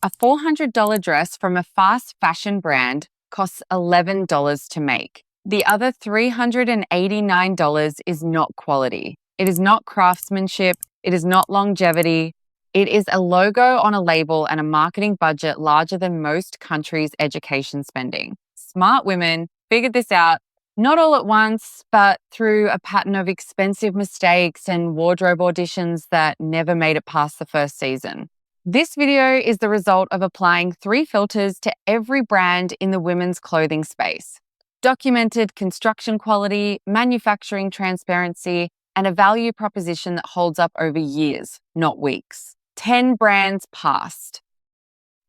A $400 dress from a fast fashion brand costs $11 to make. The other $389 is not quality. It is not craftsmanship. It is not longevity. It is a logo on a label and a marketing budget larger than most countries' education spending. Smart women figured this out, not all at once, but through a pattern of expensive mistakes and wardrobe auditions that never made it past the first season. This video is the result of applying 3 filters to every brand in the women's clothing space: documented construction quality, manufacturing transparency, and a value proposition that holds up over years, not weeks. 10 brands passed.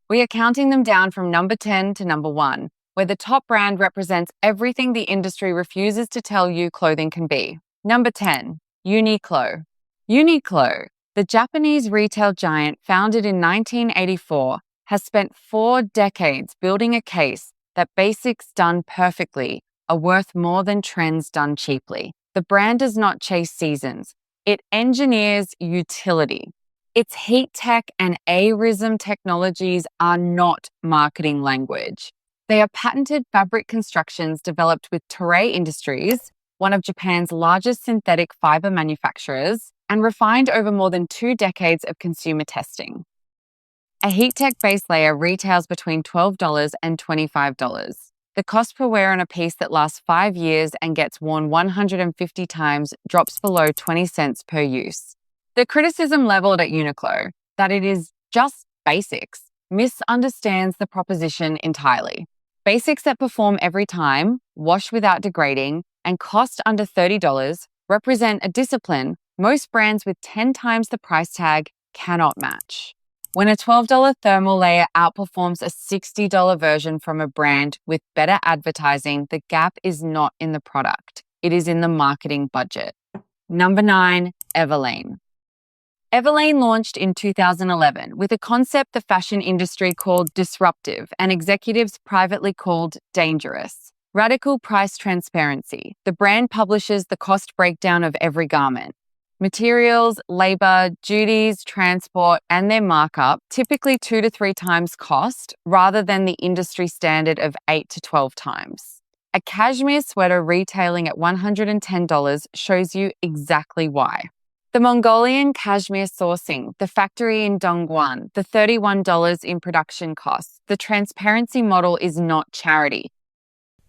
We are counting them down from number 10 to number 1, where the top brand represents everything the industry refuses to tell you clothing can be. Number 10, Uniqlo. Uniqlo, the Japanese retail giant founded in 1984, has spent 4 decades building a case that basics done perfectly are worth more than trends done cheaply. The brand does not chase seasons. It engineers utility. Its Heattech and A-Rism technologies are not marketing language. They are patented fabric constructions developed with Toray Industries, one of Japan's largest synthetic fiber manufacturers, and refined over more than 2 decades of consumer testing. A Heattech base layer retails between $12 and $25. The cost per wear on a piece that lasts 5 years and gets worn 150 times drops below 20 cents per use. The criticism leveled at Uniqlo, that it is just basics, misunderstands the proposition entirely. Basics that perform every time, wash without degrading, and cost under $30 represent a discipline most brands with 10 times the price tag cannot match. When a $12 thermal layer outperforms a $60 version from a brand with better advertising, the gap is not in the product. It is in the marketing budget. Number 9, Everlane. Everlane launched in 2011 with a concept the fashion industry called disruptive and executives privately called dangerous. Radical price transparency. The brand publishes the cost breakdown of every garment. Materials, labor, duties, transport, and their markup, typically 2 to 3 times cost, rather than the industry standard of 8 to 12 times. A cashmere sweater retailing at $110 shows you exactly why. The Mongolian cashmere sourcing, the factory in Dongguan, the $31 in production costs, the transparency model is not charity.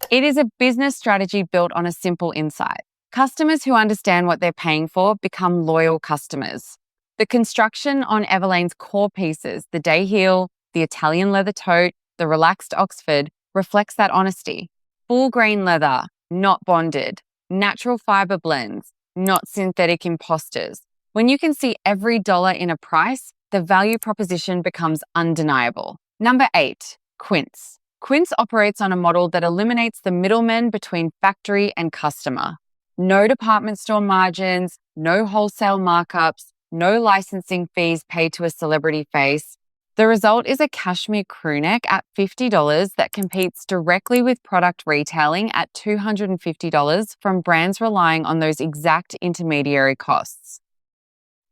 It is a business strategy built on a simple insight. Customers who understand what they're paying for become loyal customers. The construction on Everlane's core pieces, the day heel, the Italian leather tote, the relaxed Oxford, reflects that honesty. Full grain leather, not bonded. Natural fiber blends, not synthetic imposters. When you can see every dollar in a price, the value proposition becomes undeniable. Number 8, Quince. Quince operates on a model that eliminates the middlemen between factory and customer. No department store margins, no wholesale markups, no licensing fees paid to a celebrity face. The result is a cashmere crewneck at $50 that competes directly with product retailing at $250 from brands relying on those exact intermediary costs.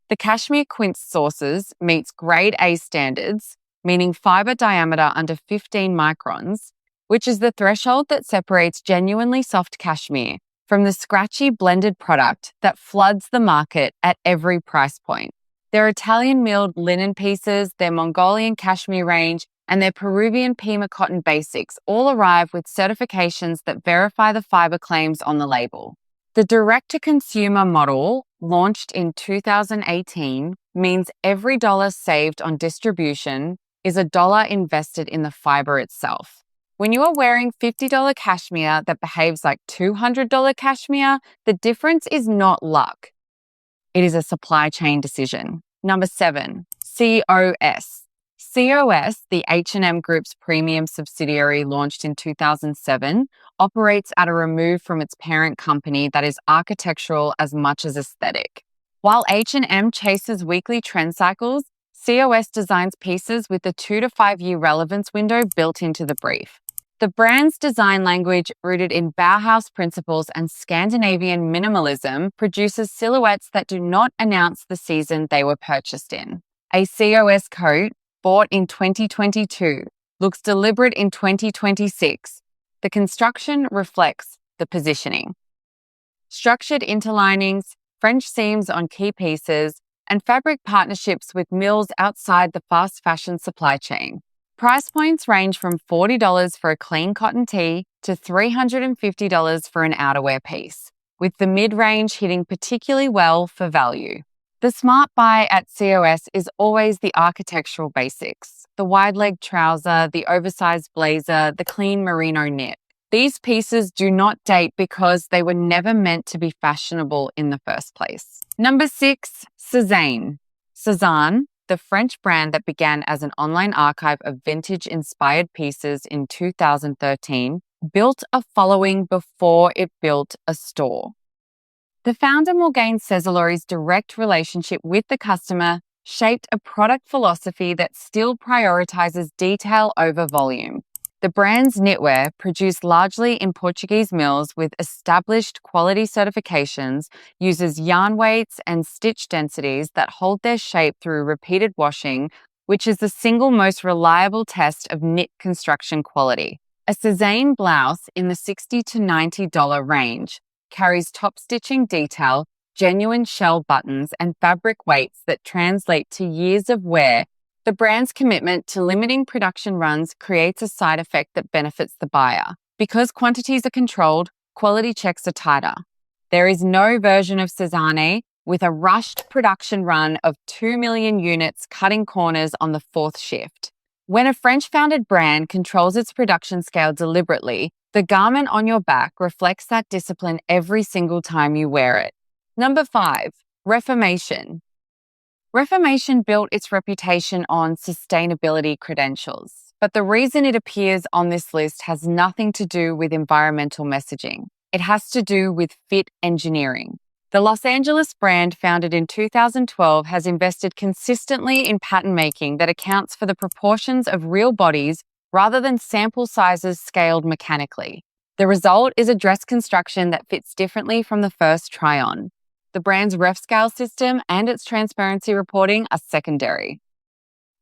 The cashmere Quince sources meets Grade A standards, meaning fiber diameter under 15 microns, which is the threshold that separates genuinely soft cashmere from the scratchy blended product that floods the market at every price point. Their Italian milled linen pieces, their Mongolian cashmere range, and their Peruvian Pima cotton basics all arrive with certifications that verify the fiber claims on the label. The direct-to-consumer model, launched in 2018, means every dollar saved on distribution is a dollar invested in the fiber itself. When you are wearing $50 cashmere that behaves like $200 cashmere, the difference is not luck. It is a supply chain decision. Number 7, COS. COS, the H&M Group's premium subsidiary launched in 2007, operates at a remove from its parent company that is architectural as much as aesthetic. While H&M chases weekly trend cycles, COS designs pieces with the 2 to 5 year relevance window built into the brief. The brand's design language, rooted in Bauhaus principles and Scandinavian minimalism, produces silhouettes that do not announce the season they were purchased in. A COS coat bought in 2022, looks deliberate in 2026. The construction reflects the positioning. Structured interlinings, French seams on key pieces, and fabric partnerships with mills outside the fast fashion supply chain. Price points range from $40 for a clean cotton tee to $350 for an outerwear piece, with the mid-range hitting particularly well for value. The smart buy at COS is always the architectural basics: the wide-leg trouser, the oversized blazer, the clean merino knit. These pieces do not date because they were never meant to be fashionable in the first place. Number 6, Cézanne. Cézanne, the French brand that began as an online archive of vintage-inspired pieces in 2013, built a following before it built a store. The founder Morgane Cézalori's direct relationship with the customer shaped a product philosophy that still prioritizes detail over volume. The brand's knitwear, produced largely in Portuguese mills with established quality certifications, uses yarn weights and stitch densities that hold their shape through repeated washing, which is the single most reliable test of knit construction quality. A Cézanne blouse in the $60 to $90 range carries top stitching detail, genuine shell buttons, and fabric weights that translate to years of wear. The brand's commitment to limiting production runs creates a side effect that benefits the buyer. Because quantities are controlled, quality checks are tighter. There is no version of Cézanne with a rushed production run of 2 million units cutting corners on the 4th shift. When a French-founded brand controls its production scale deliberately, the garment on your back reflects that discipline every single time you wear it. Number 5, Reformation. Reformation built its reputation on sustainability credentials, but the reason it appears on this list has nothing to do with environmental messaging. It has to do with fit engineering. The Los Angeles brand, founded in 2012, has invested consistently in pattern making that accounts for the proportions of real bodies rather than sample sizes scaled mechanically. The result is a dress construction that fits differently from the first try-on. The brand's ref scale system and its transparency reporting are secondary.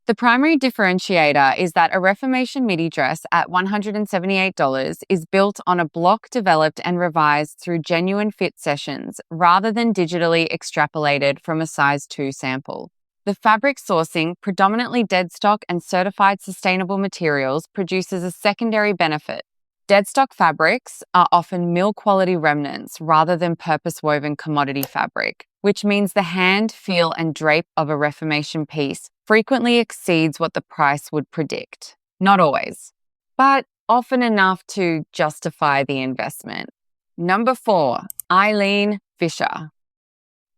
The primary differentiator is that a Reformation midi dress at $178 is built on a block developed and revised through genuine fit sessions rather than digitally extrapolated from a size 2 sample. The fabric sourcing, predominantly deadstock and certified sustainable materials, produces a secondary benefit. Deadstock fabrics are often mill-quality remnants rather than purpose-woven commodity fabric, which means the hand, feel, and drape of a Reformation piece frequently exceeds what the price would predict. Not always, but often enough to justify the investment. Number 4, Eileen Fisher.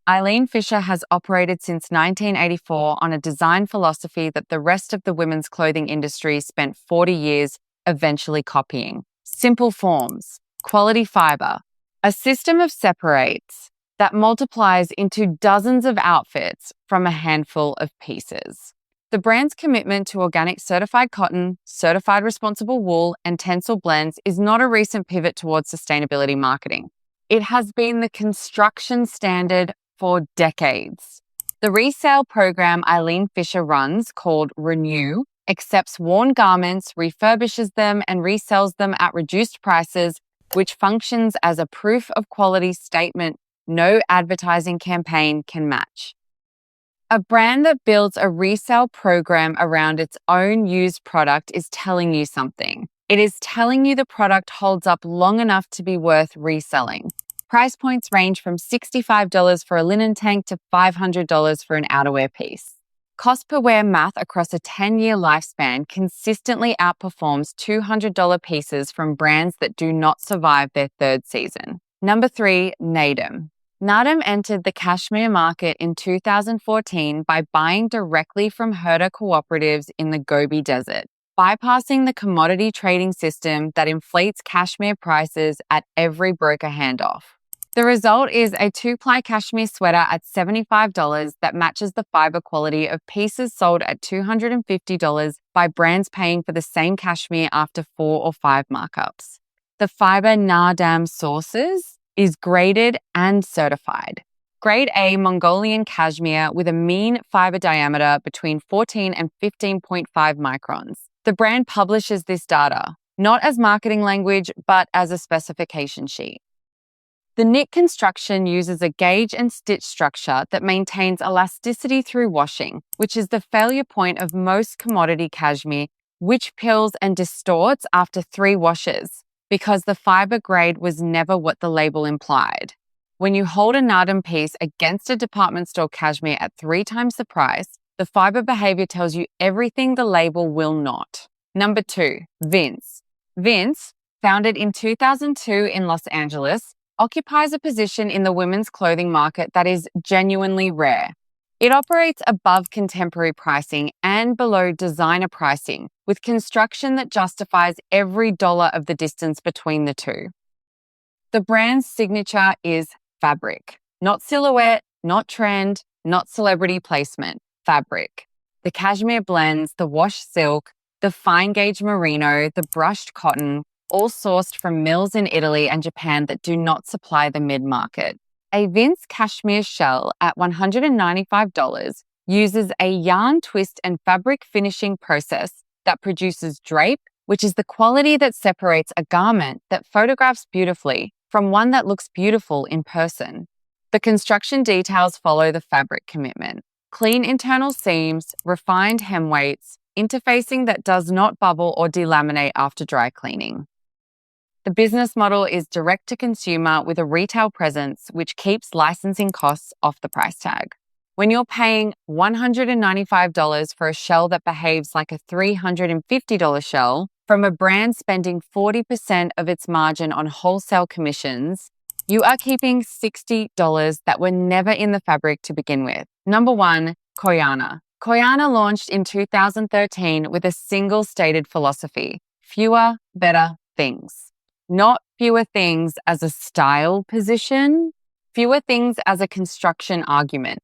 Eileen Fisher has operated since 1984 on a design philosophy that the rest of the women's clothing industry spent 40 years eventually copying. Simple forms, quality fiber, a system of separates that multiplies into dozens of outfits from a handful of pieces. The brand's commitment to organic certified cotton, certified responsible wool, and Tencel blends is not a recent pivot towards sustainability marketing. It has been the construction standard for decades. The resale program Eileen Fisher runs, called Renew, accepts worn garments, refurbishes them, and resells them at reduced prices, which functions as a proof of quality statement no advertising campaign can match. A brand that builds a resale program around its own used product is telling you something. It is telling you the product holds up long enough to be worth reselling. Price points range from $65 for a linen tank to $500 for an outerwear piece. Cost per wear math across a 10-year lifespan consistently outperforms $200 pieces from brands that do not survive their 3rd season. Number 3, Naadam. Naadam entered the cashmere market in 2014 by buying directly from herder cooperatives in the Gobi Desert, bypassing the commodity trading system that inflates cashmere prices at every broker handoff. The result is a 2-ply cashmere sweater at $75 that matches the fiber quality of pieces sold at $250 by brands paying for the same cashmere after 4 or 5 markups. The fiber Naadam sources is graded and certified. Grade A Mongolian cashmere with a mean fiber diameter between 14 and 15.5 microns. The brand publishes this data, not as marketing language, but as a specification sheet. The knit construction uses a gauge and stitch structure that maintains elasticity through washing, which is the failure point of most commodity cashmere, which peels and distorts after 3 washes, because the fiber grade was never what the label implied. When you hold a Naadam piece against a department store cashmere at 3 times the price, the fiber behavior tells you everything the label will not. Number 2, Vince. Vince, founded in 2002 in Los Angeles, occupies a position in the women's clothing market that is genuinely rare. It operates above contemporary pricing and below designer pricing, with construction that justifies every dollar of the distance between the two. The brand's signature is fabric. Not silhouette, not trend, not celebrity placement. Fabric. The cashmere blends, the wash silk, the fine gauge merino, the brushed cotton, all sourced from mills in Italy and Japan that do not supply the mid-market. A Vince cashmere shell at $195 uses a yarn twist and fabric finishing process that produces drape, which is the quality that separates a garment that photographs beautifully from one that looks beautiful in person. The construction details follow the fabric commitment. Clean internal seams, refined hem weights, interfacing that does not bubble or delaminate after dry cleaning. The business model is direct to consumer with a retail presence, which keeps licensing costs off the price tag. When you're paying $195 for a shell that behaves like a $350 shell, from a brand spending 40% of its margin on wholesale commissions, you are keeping $60 that were never in the fabric to begin with. Number 1, Koyana. Koyana launched in 2013 with a single stated philosophy: fewer, better things. Not fewer things as a style position, fewer things as a construction argument.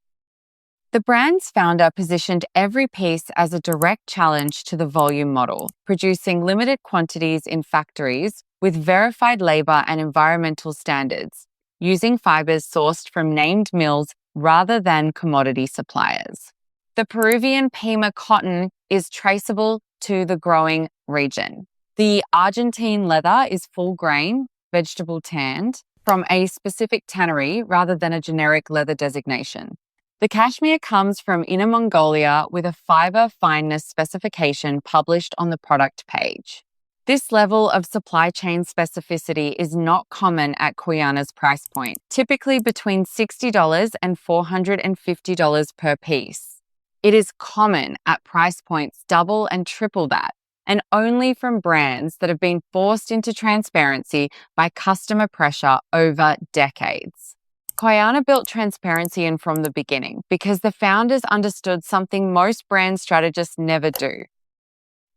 The brand's founder positioned every piece as a direct challenge to the volume model, producing limited quantities in factories with verified labor and environmental standards, using fibers sourced from named mills rather than commodity suppliers. The Peruvian Pima cotton is traceable to the growing region. The Argentine leather is full grain, vegetable tanned, from a specific tannery rather than a generic leather designation. The cashmere comes from Inner Mongolia with a fiber fineness specification published on the product page. This level of supply chain specificity is not common at Koyana's price point, typically between $60 and $450 per piece. It is common at price points double and triple that, and only from brands that have been forced into transparency by customer pressure over decades. Koyana built transparency in from the beginning because the founders understood something most brand strategists never do.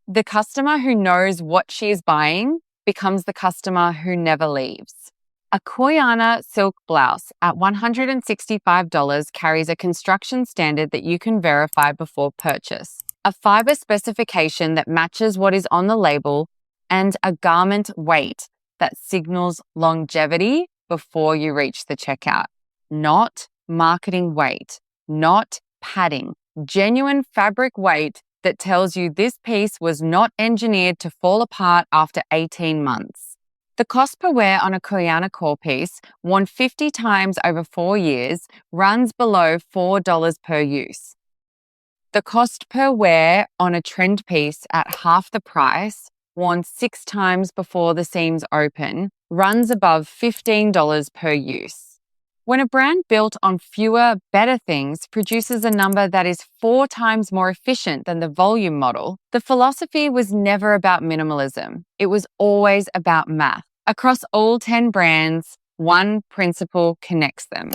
The customer who knows what she is buying becomes the customer who never leaves. A Koyana silk blouse at $165 carries a construction standard that you can verify before purchase, a fiber specification that matches what is on the label, and a garment weight that signals longevity before you reach the checkout. Not marketing weight, not padding, genuine fabric weight that tells you this piece was not engineered to fall apart after 18 months. The cost per wear on a Koyana core piece, worn 50 times over 4 years, runs below $4 per use. The cost per wear on a trend piece at half the price, worn 6 times before the seams open, runs above $15 per use. When a brand built on fewer, better things produces a number that is 4 times more efficient than the volume model, the philosophy was never about minimalism. It was always about math. Across all 10 brands, one principle connects them.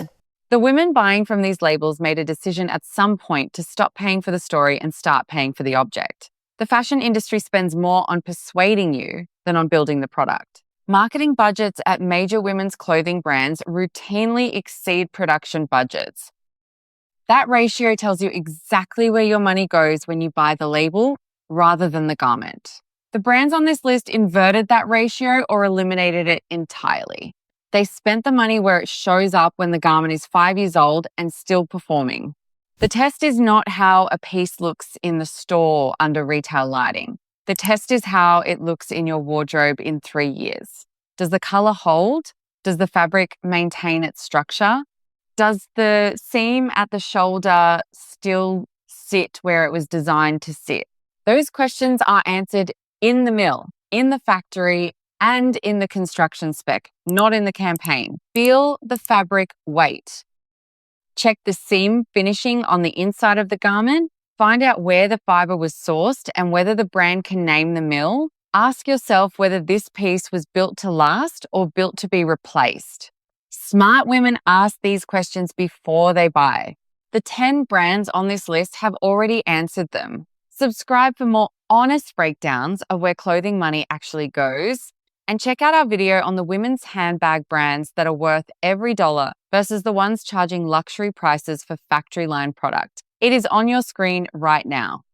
The women buying from these labels made a decision at some point to stop paying for the story and start paying for the object. The fashion industry spends more on persuading you than on building the product. Marketing budgets at major women's clothing brands routinely exceed production budgets. That ratio tells you exactly where your money goes when you buy the label rather than the garment. The brands on this list inverted that ratio or eliminated it entirely. They spent the money where it shows up when the garment is 5 years old and still performing. The test is not how a piece looks in the store under retail lighting. The test is how it looks in your wardrobe in 3 years. Does the color hold? Does the fabric maintain its structure? Does the seam at the shoulder still sit where it was designed to sit? Those questions are answered in the mill, in the factory, and in the construction spec, not in the campaign. Feel the fabric weight. Check the seam finishing on the inside of the garment. Find out where the fiber was sourced and whether the brand can name the mill. Ask yourself whether this piece was built to last or built to be replaced. Smart women ask these questions before they buy. The 10 brands on this list have already answered them. Subscribe for more honest breakdowns of where clothing money actually goes. And check out our video on the women's handbag brands that are worth every dollar versus the ones charging luxury prices for factory line product. It is on your screen right now.